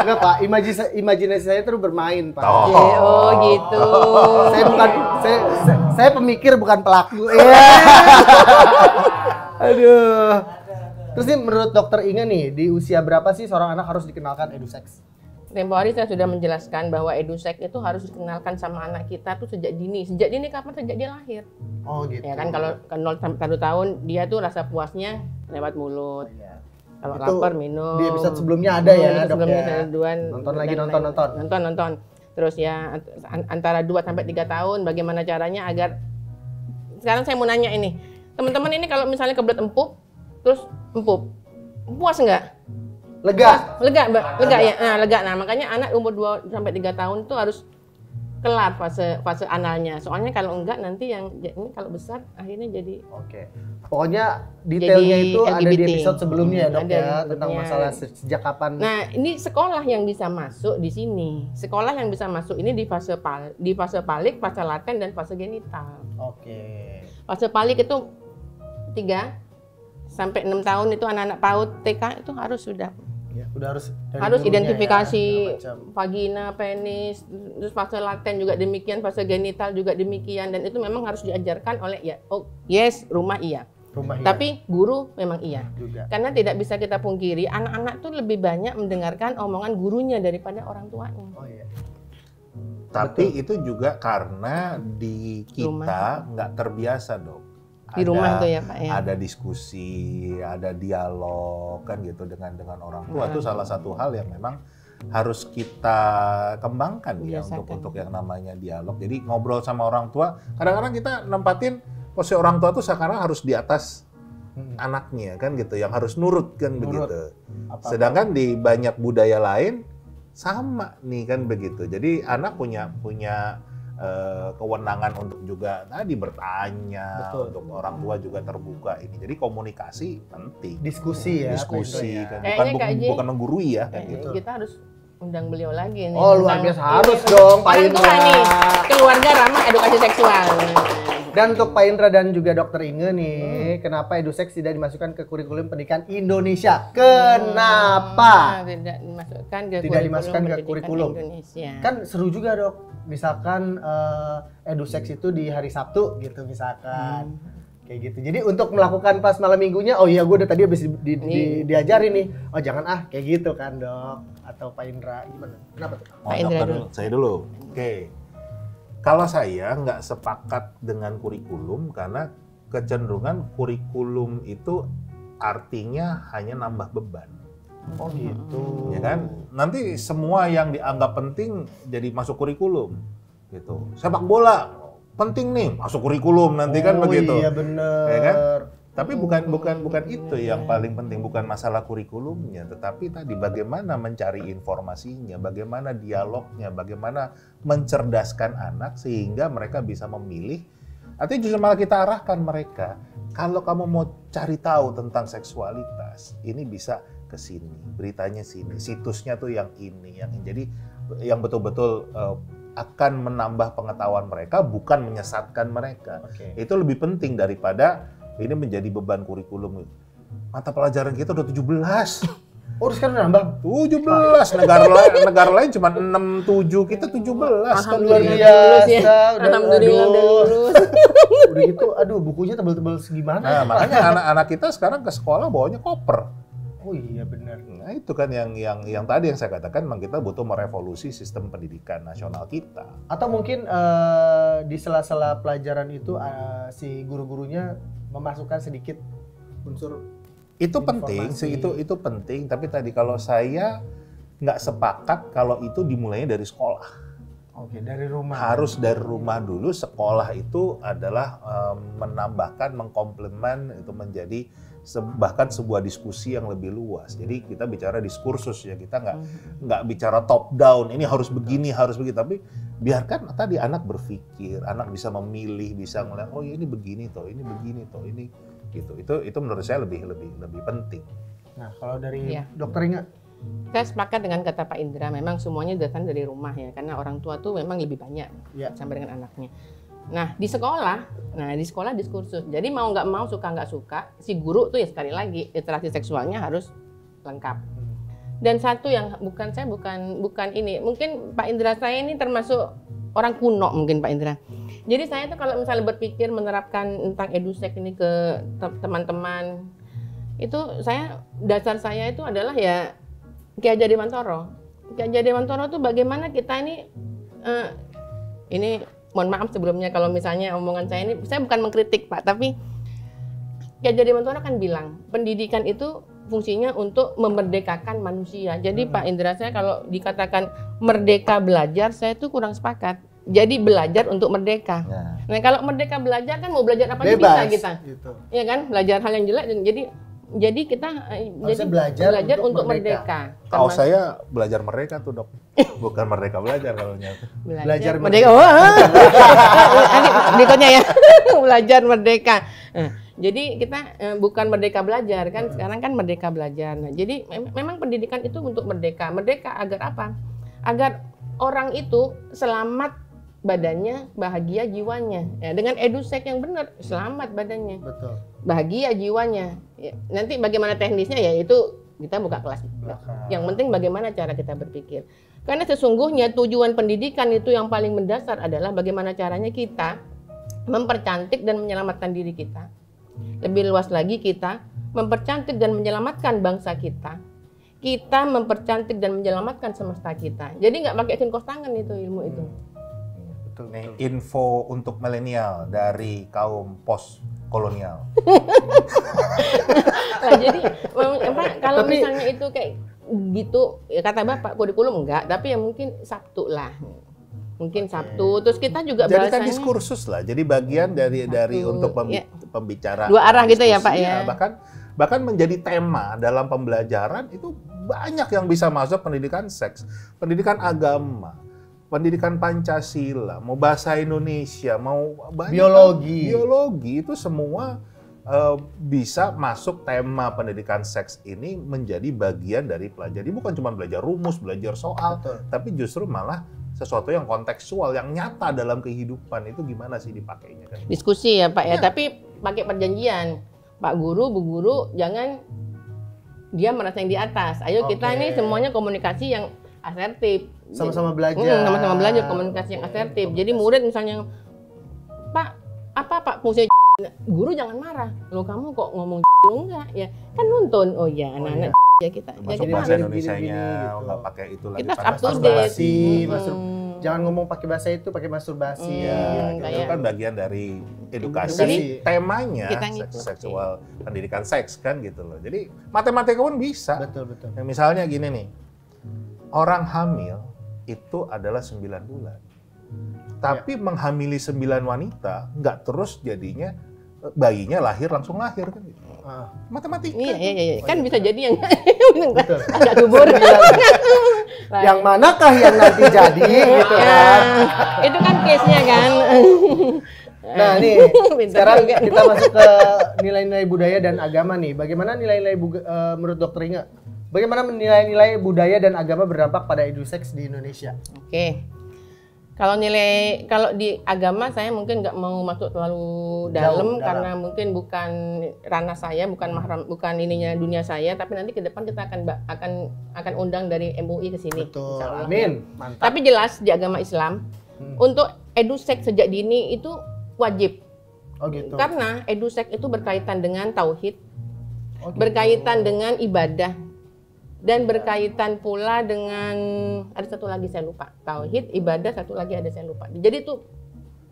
enggak Pak, imajinasi saya terus bermain Pak. Oh gitu. Saya pemikir bukan pelaku. Aduh. Terus nih menurut Dokter Inga nih, di usia berapa sih seorang anak harus dikenalkan eduseks? Tempo hari saya sudah menjelaskan bahwa edusek itu harus dikenalkan sama anak kita tuh sejak dini. Sejak dini kapan? Sejak dia lahir. Oh gitu. Ya kan kalau 0 sampai 1 tahun dia tuh rasa puasnya lewat mulut. Iya. Kalau Itu lapar minum. di episode sebelumnya ada ya, Dok, sebelumnya ya. saya duluan. Nonton lagi, dan nonton. Terus ya antara 2 sampai 3 tahun bagaimana caranya agar sekarang saya mau nanya ini. Teman-teman ini kalau misalnya kebelet empuk terus empuk. Puas enggak? Lega Ya. Nah, lega. Nah, makanya anak umur 2 sampai 3 tahun itu harus kelar fase analnya. Soalnya kalau enggak nanti yang ini kalau besar akhirnya jadi Oke. Pokoknya detailnya Jadi itu ada di LGBT. episode sebelumnya ya dok Ada ya, sebelumnya. tentang masalah sejak kapan. Nah, ini sekolah yang bisa masuk di sini. Sekolah yang bisa masuk ini di fase palik, fase laten, dan fase genital. Oke. Fase palik itu 3 sampai 6 tahun itu anak-anak PAUD TK itu harus sudah Ya, udah harus dari harus gurunya identifikasi ya, segala macam. vagina, penis, terus fase laten juga demikian, fase genital juga demikian, dan itu memang harus diajarkan oleh rumah iya. Rumah iya Tapi guru memang iya. juga. Karena tidak bisa kita pungkiri, anak-anak tuh lebih banyak mendengarkan omongan gurunya daripada orang tuanya. Oh iya. Tapi itu juga karena di kita nggak terbiasa dok. Di rumah tuh ya Pak ya. Ada diskusi, ada dialog kan gitu dengan orang tua. Itu salah satu hal yang memang harus kita kembangkan ya untuk yang namanya dialog. Jadi ngobrol sama orang tua. Kadang-kadang kita nempatin posisi orang tua tuh sekarang harus di atas anaknya kan gitu, yang harus nurut kan begitu. Sedangkan di banyak budaya lain sama nih kan begitu. Jadi anak punya kewenangan untuk juga tadi bertanya. Betul. Untuk orang tua juga terbuka ini. Jadi komunikasi penting. Diskusi ya. Diskusi ya. kan bukan menggurui ya kan gitu. Kita harus undang beliau lagi nih. Oh luar biasa, harus dong Pak Orang tua Indra. nih, keluarga ramah edukasi seksual. Dan untuk Pak Indra dan juga Dokter Inge nih, kenapa EduSex tidak dimasukkan ke kurikulum pendidikan Indonesia? Kenapa? Tidak dimasukkan ke Tidak dimasukkan ke pendidikan kurikulum. Indonesia. Kan seru juga dok, misalkan EduSex itu di hari Sabtu gitu misalkan. Kayak gitu. Jadi untuk melakukan pas malam minggunya, oh iya gue udah tadi habis diajarin nih. Oh jangan kayak gitu kan dok. Atau Pak Indra gimana? Kenapa tuh? Pak Indra dulu. Saya dulu. Oke. Kalau saya nggak sepakat dengan kurikulum karena kecenderungan kurikulum itu artinya hanya nambah beban. Oh gitu. Ya kan? Nanti semua yang dianggap penting jadi masuk kurikulum gitu. Sepak bola penting nih, masuk kurikulum nanti kan begitu. Iya bener. Ya kan? Tapi bukan itu yang paling penting, bukan masalah kurikulumnya, tetapi tadi bagaimana mencari informasinya, bagaimana dialognya, bagaimana mencerdaskan anak sehingga mereka bisa memilih. Artinya justru malah kita arahkan mereka, kalau kamu mau cari tahu tentang seksualitas, ini bisa ke sini, beritanya sini, situsnya tuh yang ini, jadi yang betul-betul akan menambah pengetahuan mereka, bukan menyesatkan mereka. Itu lebih penting daripada ini menjadi beban kurikulum. Mata pelajaran kita udah 17. Oh, sekarang nambah? 17. Negara lain cuma 6, 7. Kita 17. Kan luar biasa. Alhamdulillah udah lulus. Udah gitu, aduh bukunya tebel-tebel segimana. Nah, makanya anak-anak kita sekarang ke sekolah bawanya koper. Oh iya benar. Nah, itu kan yang tadi yang saya katakan, memang kita butuh merevolusi sistem pendidikan nasional kita. Atau mungkin di sela-sela pelajaran itu si guru-gurunya memasukkan sedikit unsur itu penting sih, itu penting, tapi tadi kalau saya nggak sepakat kalau itu dimulainya dari sekolah. Oke, dari rumah. Harus dari rumah dulu. Sekolah itu adalah menambahkan, mengkomplement, itu menjadi bahkan sebuah diskusi yang lebih luas. Jadi kita bicara diskursus ya, kita nggak bicara top down. Ini harus begini, harus begitu. Tapi biarkan tadi anak berpikir, anak bisa memilih, bisa melihat, oh ini begini toh, ini begini toh, ini gitu. Itu menurut saya lebih penting. Nah kalau dari Dokter Inga? Saya sepakat dengan kata Pak Indra, memang semuanya datang dari rumah ya, karena orang tua tuh memang lebih banyak sampai dengan anaknya. Nah di sekolah diskursus. Jadi mau nggak mau, suka nggak suka, si guru tuh ya sekali lagi literasi seksualnya harus lengkap. Dan satu yang bukan ini, mungkin Pak Indra saya ini termasuk orang kuno mungkin Pak Indra. Jadi saya tuh kalau misalnya berpikir menerapkan tentang EduSex ini ke teman-teman, itu dasar saya itu adalah ya Ki Hajar Dewantoro. Ki Hajar Dewantoro tuh bagaimana kita ini mohon maaf sebelumnya kalau misalnya omongan saya ini, saya bukan mengkritik Pak, tapi Ki Hajar Dewantoro kan bilang pendidikan itu fungsinya untuk memerdekakan manusia. Jadi Pak Indra, saya kalau dikatakan merdeka belajar, saya tuh kurang sepakat. Jadi belajar untuk merdeka. Nah kalau merdeka belajar kan mau belajar apa aja bisa kita. Gitu. Ya kan, belajar hal yang jelek. Jadi kita belajar untuk merdeka. Kalau saya belajar mereka tuh dok, bukan merdeka belajar kalau nyata. Belajar merdeka. Berikutnya ya, belajar merdeka. Jadi kita bukan merdeka belajar kan, sekarang kan merdeka belajar. Nah, jadi memang pendidikan itu untuk merdeka. Merdeka agar apa? Agar orang itu selamat badannya, bahagia jiwanya. Ya, dengan edusek yang benar, selamat badannya, Betul. bahagia jiwanya. Ya, nanti bagaimana teknisnya ya itu kita buka kelas. Yang penting bagaimana cara kita berpikir. Karena sesungguhnya tujuan pendidikan itu yang paling mendasar adalah bagaimana caranya kita mempercantik dan menyelamatkan diri kita. Lebih luas lagi kita mempercantik dan menyelamatkan bangsa kita. Kita mempercantik dan menyelamatkan semesta kita. Jadi nggak pakai kos tangan itu ilmu itu. Betul. Nih, info untuk milenial dari kaum post kolonial. Nah, jadi kalau misalnya itu kayak gitu, ya kata Bapak kurikulum enggak, tapi ya mungkin Sabtu lah. Mungkin Sabtu, terus kita juga Jadi kan bahasanya diskursus lah, jadi bagian dari untuk ya. pembicara Dua arah gitu ya, Pak, diskusi, ya. Bahkan menjadi tema dalam pembelajaran itu banyak yang bisa masuk pendidikan seks, pendidikan agama, pendidikan Pancasila, mau bahasa Indonesia, mau banyak biologi itu semua bisa masuk tema pendidikan seks ini menjadi bagian dari pelajaran. Jadi bukan cuma belajar rumus, belajar soal, tapi justru malah sesuatu yang kontekstual, yang nyata dalam kehidupan. Itu gimana sih dipakainya kan? diskusi ya Pak ya, tapi pakai perjanjian. Pak Guru, Bu Guru, jangan dia merasa yang di atas. Ayo kita ini semuanya komunikasi yang asertif. Sama-sama belajar. Sama-sama belajar komunikasi yang asertif. Jadi murid misalnya, Pak, apa Pak fungsi guru jangan marah. Loh kamu kok ngomong enggak ya? Kan nuntun. Oh ya, anak-anak ya kita Masuk kita bahasa harus Indonesianya, gitu. nggak pakai itu lagi. Kita pakai up to date. Masturbasi, Hmm. jangan ngomong pakai bahasa itu, pakai masturbasi. Ya, itu kayak- kan bagian dari edukasi. Jadi, temanya kita seks, ngikut. seksual, pendidikan seks kan gitu loh. Jadi matematika pun bisa. Betul. Yang misalnya gini nih, orang hamil itu adalah 9 bulan. Tapi menghamili 9 wanita, nggak terus jadinya bayinya langsung lahir kan gitu. Matematika. Iya. Kan bisa jadi yang Betul. agak subur. Yang manakah yang nanti jadi gitu kan. Itu kan case-nya kan. Nah nih, Pintar sekarang juga. kita masuk ke nilai-nilai budaya dan agama nih. Bagaimana nilai-nilai menurut Dokter Inga? Bagaimana nilai-nilai budaya dan agama berdampak pada eduseks di Indonesia? Oke. Kalau di agama saya mungkin nggak mau masuk terlalu dalam karena mungkin bukan ranah saya, bukan ininya dunia saya, tapi nanti ke depan kita akan undang dari MUI ke sini. Betul. Insya Allah. Amin. Mantap. Tapi jelas di agama Islam untuk edusek sejak dini itu wajib. Oh gitu. Karena edusek itu berkaitan dengan tauhid, Oh, gitu. berkaitan dengan ibadah, dan berkaitan pula dengan ada satu lagi saya lupa, tauhid, ibadah, satu lagi ada saya lupa. Jadi itu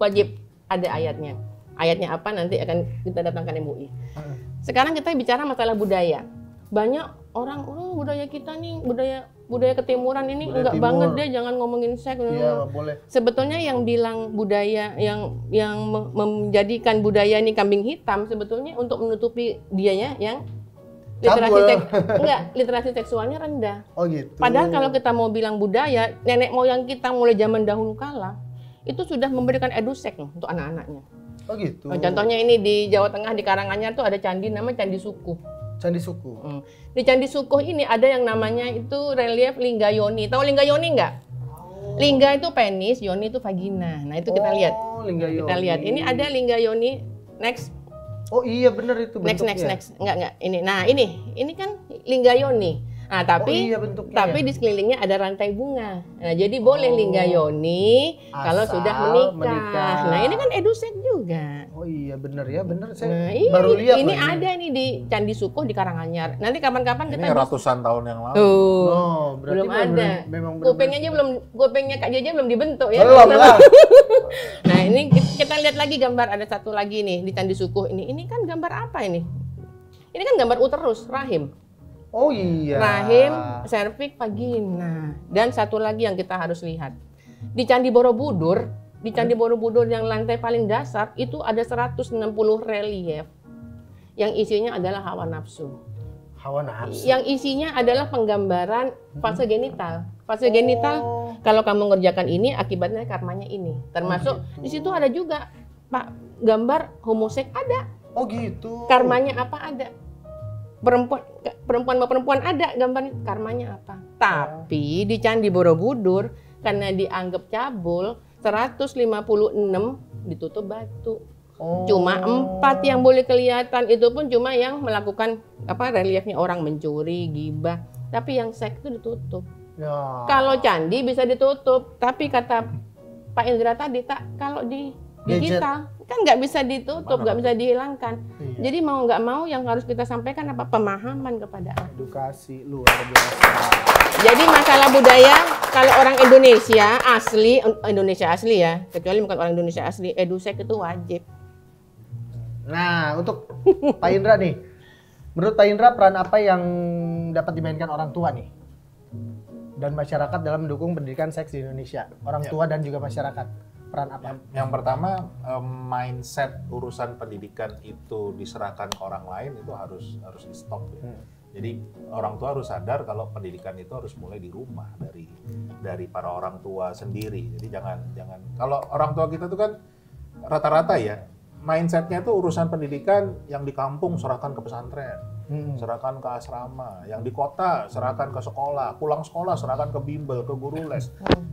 wajib ada ayatnya. Ayatnya apa nanti akan kita datangkan MUI. Sekarang kita bicara masalah budaya. Banyak orang, budaya kita nih, budaya ketimuran ini Budaya enggak timur. banget deh, jangan ngomongin seks. Iya, boleh. Sebetulnya yang bilang budaya yang menjadikan budaya ini kambing hitam sebetulnya untuk menutupi dianya yang literasi seksualnya rendah. Oh gitu. Padahal kalau kita mau bilang budaya, nenek moyang kita mulai zaman dahulu kala itu sudah memberikan edusek loh untuk anak-anaknya. Oh gitu. Nah, contohnya ini di Jawa Tengah di Karanganyar tuh ada candi namanya Candi Sukuh. Candi Suku. Di Candi Sukuh ini ada yang namanya itu relief Lingga Yoni. Tahu Lingga Yoni nggak? Lingga itu penis, Yoni itu vagina. Nah itu kita lihat. Oh, Lingga Yoni. Kita lihat. Ini ada Lingga Yoni. Next. Oh iya benar itu bentuknya. Next. Enggak. Ini. Nah, ini kan Lingga Yoni. Nah, tapi iya bentuknya ya. di sekelilingnya ada rantai bunga. Nah, jadi boleh Lingga Yoni kalau Asal sudah menikah. Nah, ini kan edusek juga. Oh iya benar ya, benar saya Nah, iya, baru lihat ini loh ada nih di Candi Sukuh di Karanganyar. Nanti kapan-kapan Ini kita ratusan tahun yang lalu. Tuh. Oh, berarti Belum ada. Memang Kupingnya Kak Jeje belum dibentuk ya. belum lah. Nah, ini kita lihat lagi gambar, ada satu lagi nih di Candi Sukuh ini. Ini kan gambar apa ini? Ini kan gambar uterus, rahim. Oh iya. Rahim, serviks, vagina. Dan satu lagi yang kita harus lihat. Di Candi Borobudur yang lantai paling dasar itu ada 160 relief. Yang isinya adalah hawa nafsu. Hawa nafsu. Yang isinya adalah penggambaran fase genital. Fase genital, kalau kamu ngerjakan ini, akibatnya karmanya ini. Termasuk di situ ada juga, Pak, gambar homoseks ada. Oh gitu. Karmanya apa ada. Perempuan sama perempuan ada gambarnya, karmanya apa. Tapi di Candi Borobudur karena dianggap cabul, 156 ditutup batu. Cuma 4 yang boleh kelihatan, itu pun cuma yang melakukan reliefnya orang mencuri, gibah. Tapi yang seks itu ditutup. Ya. Kalau candi bisa ditutup, tapi kata Pak Indra tadi kalau di digital kan nggak bisa ditutup, nggak bisa dihilangkan. Iya. Jadi mau nggak mau yang harus kita sampaikan apa, pemahaman kepada anak. Edukasi luar biasa. Jadi masalah budaya, kalau orang Indonesia asli ya, kecuali bukan orang Indonesia asli, edusek itu wajib. Nah, untuk Pak Indra nih, menurut Pak Indra peran apa yang dapat dimainkan orang tua nih dan masyarakat dalam mendukung pendidikan seks di Indonesia? Orang tua dan juga masyarakat. Peran apa? Yang pertama, mindset urusan pendidikan itu diserahkan ke orang lain itu harus di stop ya. Jadi orang tua harus sadar kalau pendidikan itu harus mulai di rumah, dari para orang tua sendiri. Jadi jangan kalau orang tua kita tuh kan rata-rata ya mindsetnya tuh urusan pendidikan yang di kampung serahkan ke pesantren, serahkan ke asrama, yang di kota serahkan ke sekolah, pulang sekolah serahkan ke bimbel, ke guru les.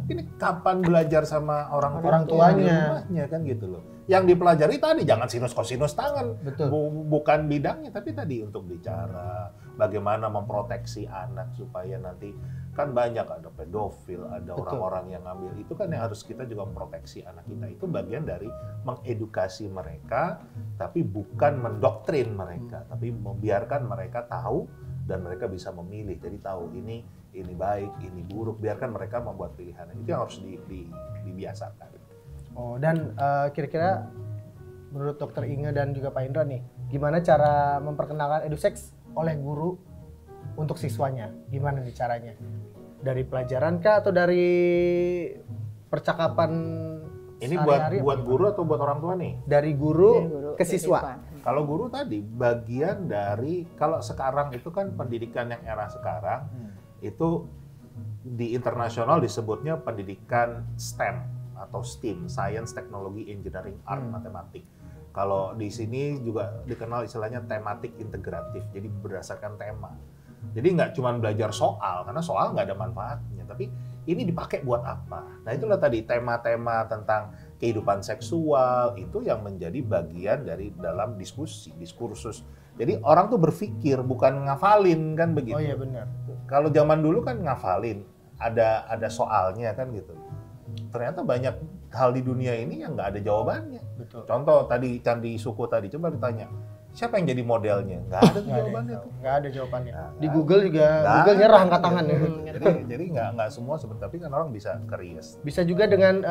Ini kapan belajar sama orang tuanya kan gitu loh. Yang dipelajari tadi jangan sinus kosinus tangan. Betul. Bukan bidangnya, tapi tadi untuk bicara bagaimana memproteksi anak supaya nanti kan banyak ada pedofil, ada orang-orang yang ngambil, itu kan yang harus kita juga memproteksi anak kita. Itu bagian dari mengedukasi mereka, tapi bukan mendoktrin mereka, tapi membiarkan mereka tahu dan mereka bisa memilih. Jadi tahu ini baik, ini buruk, biarkan mereka membuat pilihan. Itu yang harus dibiasakan. Oh, dan kira-kira menurut Dokter Inge dan juga Pak Indra nih, gimana cara memperkenalkan eduseks oleh guru untuk siswanya? Gimana nih caranya? Dari pelajaran kah atau dari percakapan ini sehari-hari buat guru atau buat orang tua nih? Dari guru ke siswa. Kalau guru tadi bagian dari, kalau sekarang itu kan pendidikan yang era sekarang itu di internasional disebutnya pendidikan STEM atau STEAM, Science, Technology, Engineering, Art, Matematik. Kalau di sini juga dikenal istilahnya tematik integratif, jadi berdasarkan tema. Jadi nggak cuma belajar soal, karena soal nggak ada manfaatnya, tapi ini dipakai buat apa? Nah itulah tadi tema-tema tentang kehidupan seksual itu yang menjadi bagian dari dalam diskursus. Jadi orang tuh berpikir bukan ngafalin kan begitu. Oh iya benar. Kalau zaman dulu kan ngafalin, ada soalnya kan gitu. Ternyata banyak hal di dunia ini yang nggak ada jawabannya. Betul. Contoh tadi Candi Suko tadi, coba ditanya siapa yang jadi modelnya? Nggak ada jawabannya tuh. Nggak ada jawabannya. Nah, di Google juga, Google nyerah angkat tangan. Jadi nggak semua seperti, tapi kan orang bisa curious. Bisa juga dengan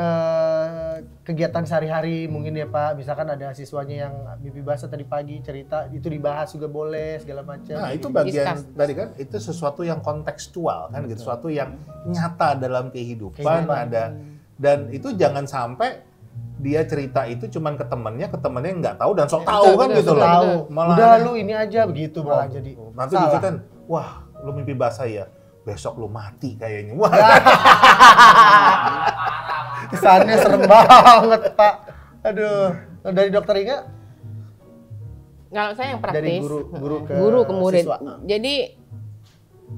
kegiatan sehari-hari mungkin ya Pak, misalkan ada siswanya yang mimpi basah tadi pagi cerita, itu dibahas juga boleh segala macam. Nah itu bagian tadi kan, itu sesuatu yang kontekstual kan, gitu, sesuatu yang nyata dalam kehidupan ada, dan itu jangan sampai dia cerita itu cuman ke temennya nggak tahu dan sok tahu kan gitu loh. Malah udah lu ini aja begitu malah jadi. Nanti gitu kan, wah lu mimpi basah ya, besok lu mati kayaknya. Wah. Kesannya serem banget Pak. Aduh, dari Dokter Inga? Kalau saya yang praktis, dari guru ke murid. siswa. Jadi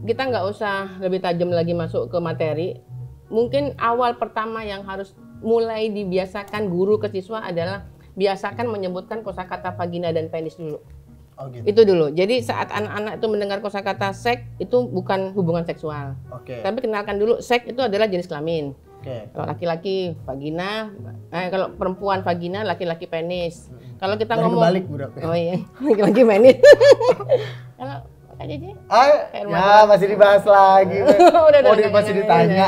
kita nggak usah lebih tajam lagi masuk ke materi. Mungkin awal pertama yang harus mulai dibiasakan guru ke siswa adalah biasakan menyebutkan kosakata vagina dan penis dulu. Oh, gitu. Itu dulu. Jadi saat anak-anak itu mendengar kosakata seks itu bukan hubungan seksual. Tapi kenalkan dulu seks itu adalah jenis kelamin. Kalau laki-laki vagina, kalau perempuan vagina, laki-laki penis. Kalau kita ngomong kebalik, oh iya, laki-laki penis. Kalau Kak Jeje? Ya masih dibahas lagi. Masih ditanya.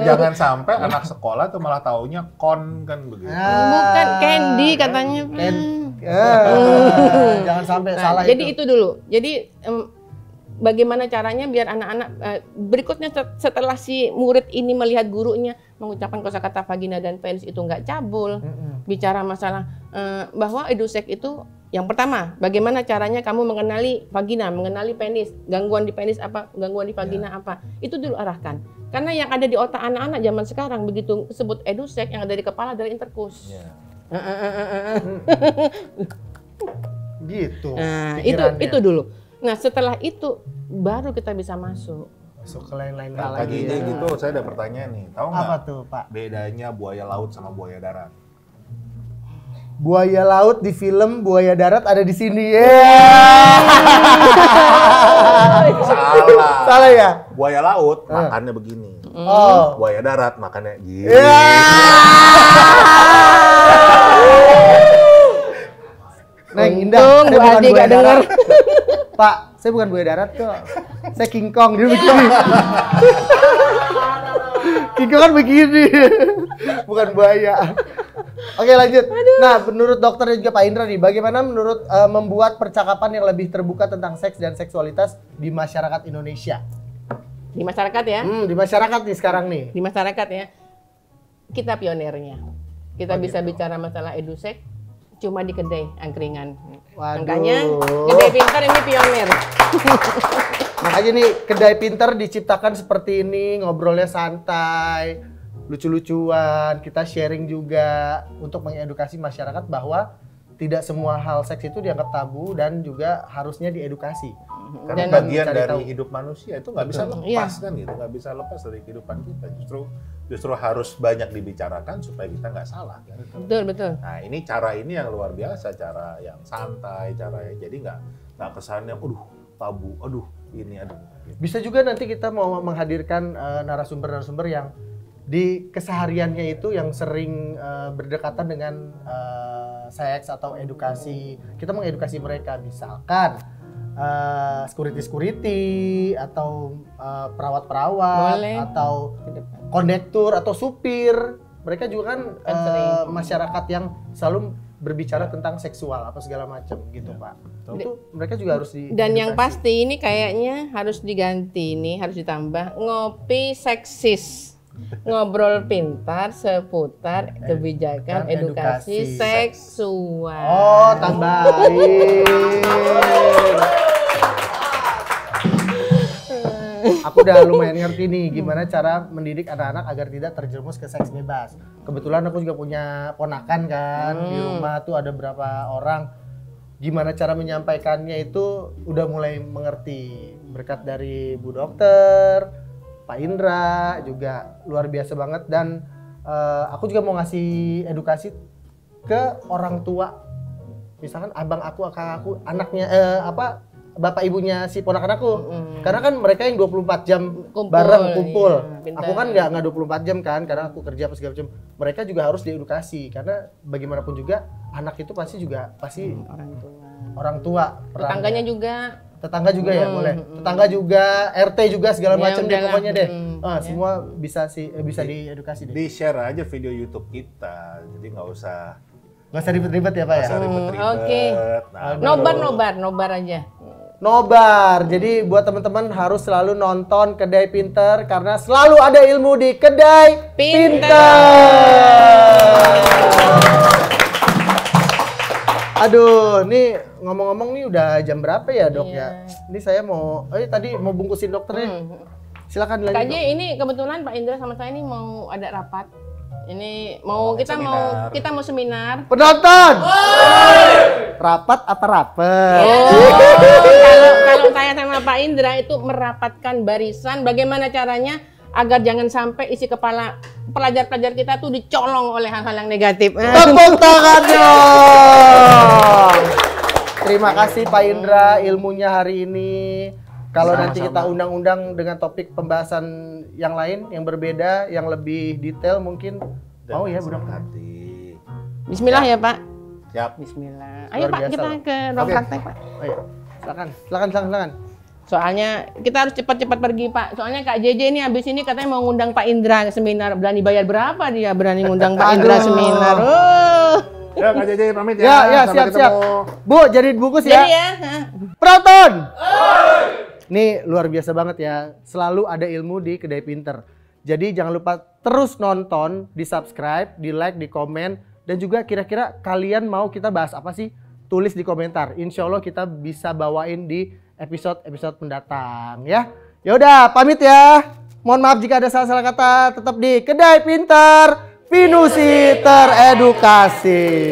Jangan sampai anak sekolah tuh malah taunya kon kan begitu. Bukan candy katanya. Jangan sampai salah. Jadi itu dulu. Jadi bagaimana caranya biar anak-anak berikutnya setelah si murid ini melihat gurunya mengucapkan kosakata vagina dan penis itu nggak cabul, bicara masalah bahwa edusek itu yang pertama, bagaimana caranya kamu mengenali vagina, mengenali penis, gangguan di penis apa, gangguan di vagina apa, itu dulu arahkan. Karena yang ada di otak anak-anak zaman sekarang begitu disebut edusek, yang ada di kepala adalah interkus. Gitu. Nah, pikirannya. itu dulu. Nah, setelah itu baru kita bisa masuk. Masuk ke lain-lain Nah, hal lagi. tadi gitu, saya ada pertanyaan nih. Tahu nggak Apa tuh, Pak? bedanya buaya laut sama buaya darat? Buaya laut di film, buaya darat ada di sini. Salah. Salah ya? Buaya laut makannya begini. Oh. Buaya darat makannya gini. Neng, Indah. Untung saya Bu bukan Adi buaya gak denger. darat. Pak, saya bukan buaya darat kok. Saya King Kong, dia begini. King Kong kan begini. Bukan buaya. Oke, lanjut. Nah, menurut dokter dan juga Pak Indra nih, bagaimana menurut membuat percakapan yang lebih terbuka tentang seks dan seksualitas di masyarakat Indonesia? Di masyarakat ya. Di masyarakat nih sekarang nih. Di masyarakat ya. Kita pionernya. Kita bisa bicara masalah edusek cuma di kedai angkringan. Waduh. Makanya kedai pintar ini pionir. Makanya nih kedai pintar diciptakan seperti ini, ngobrolnya santai, lucu-lucuan, kita sharing juga untuk mengedukasi masyarakat bahwa tidak semua hal seks itu dianggap tabu dan juga harusnya diedukasi. Karena Dan bagian mencari dari tahu. hidup manusia itu nggak bisa lepas Iya. kan gitu, nggak bisa lepas dari kehidupan kita. Justru harus banyak dibicarakan supaya kita nggak salah. Kan? Betul, betul. Nah ini cara ini yang luar biasa, cara yang santai, cara yang jadi nggak kesannya, aduh tabu, aduh ini, aduh. Gitu. Bisa juga nanti kita mau menghadirkan narasumber-narasumber yang di kesehariannya itu yang sering berdekatan dengan seks atau edukasi. Kita mengedukasi mereka, misalkan security atau perawat-perawat Boleh. atau kondektur atau supir. Mereka juga kan sering. masyarakat yang selalu berbicara tentang seksual apa segala macam gitu, Pak. Itu mereka juga harus di Dan yang pasti ini kayaknya harus diganti nih, harus ditambah ngopi seksis. Ngobrol pintar seputar kebijakan edukasi edukasi seksual. Oh, tambahin. Aku udah lumayan ngerti nih gimana cara mendidik anak-anak agar tidak terjerumus ke seks bebas. Kebetulan aku juga punya ponakan kan, di rumah tuh ada berapa orang. Gimana cara menyampaikannya itu udah mulai mengerti. Berkat dari Bu Dokter, Pak Indra juga luar biasa banget, dan aku juga mau ngasih edukasi ke orang tua. Misalkan abang aku, kakak aku, anaknya bapak ibunya si ponakan aku. Karena kan mereka yang 24 jam bareng kumpul. Iya, pintar. Aku kan nggak 24 jam kan, karena aku kerja apa segala macam. Mereka juga harus diedukasi karena bagaimanapun juga anak itu pasti Orang tua. orang tua. perannya. Tetangganya juga. Tetangga juga ya boleh. Tetangga juga, RT juga segala Ya, macam deh udahlah. pokoknya deh. Ya. Semua bisa diedukasi deh. Di share aja video YouTube kita, jadi nggak usah Gak usah ribet-ribet ya Pak ya. ribet-ribet. Oke. Nah, Nobar aja. Nobar. Jadi buat teman-teman harus selalu nonton Kedai Pinter karena selalu ada ilmu di Kedai Pinter. Aduh, nih ngomong-ngomong nih udah jam berapa ya Dok ya? Ini saya mau, tadi mau bungkusin dokternya. Silakan Kak dilanjut. J, ini kebetulan Pak Indra sama saya ini mau ada rapat. Ini Mau seminar. kita mau seminar. Penonton. Rapat apa rapet? Kalau saya sama Pak Indra itu merapatkan barisan, bagaimana caranya agar jangan sampai isi kepala pelajar-pelajar kita tuh dicolong oleh hal-hal yang negatif. Tepuk tangan dong. Terima kasih Pak Indra ilmunya hari ini. Kalau nanti kita undang-undang dengan topik pembahasan yang lain, yang berbeda, yang lebih detail mungkin. Mau ya Bu Dokter? hati. Bismillah ya Pak. Siap. Bismillah. Ayo Luar Pak, biasa kita loh. ke ruang Oke. praktek Pak. Oh iya. Silakan. Soalnya kita harus cepat-cepat pergi Pak. Soalnya Kak JJ ini habis ini katanya mau ngundang Pak Indra ke seminar. Berani bayar berapa dia berani ngundang Pak Indra Aduh. seminar. Ya Kak JJ pamit ya. Ya, Sampai siap. ketemu. Bu, jadi bungkus Jadi ya. ya. Penonton. Nih luar biasa banget ya. Selalu ada ilmu di Kedai Pinter. Jadi jangan lupa terus nonton, di-subscribe, di-like, di-komen, dan juga kira-kira kalian mau kita bahas apa sih? Tulis di komentar. Insya Allah kita bisa bawain di episode-episode mendatang ya. Ya udah, pamit ya. Mohon maaf jika ada salah-salah kata. Tetap di Kedai Pinter, Pinusi teredukasi.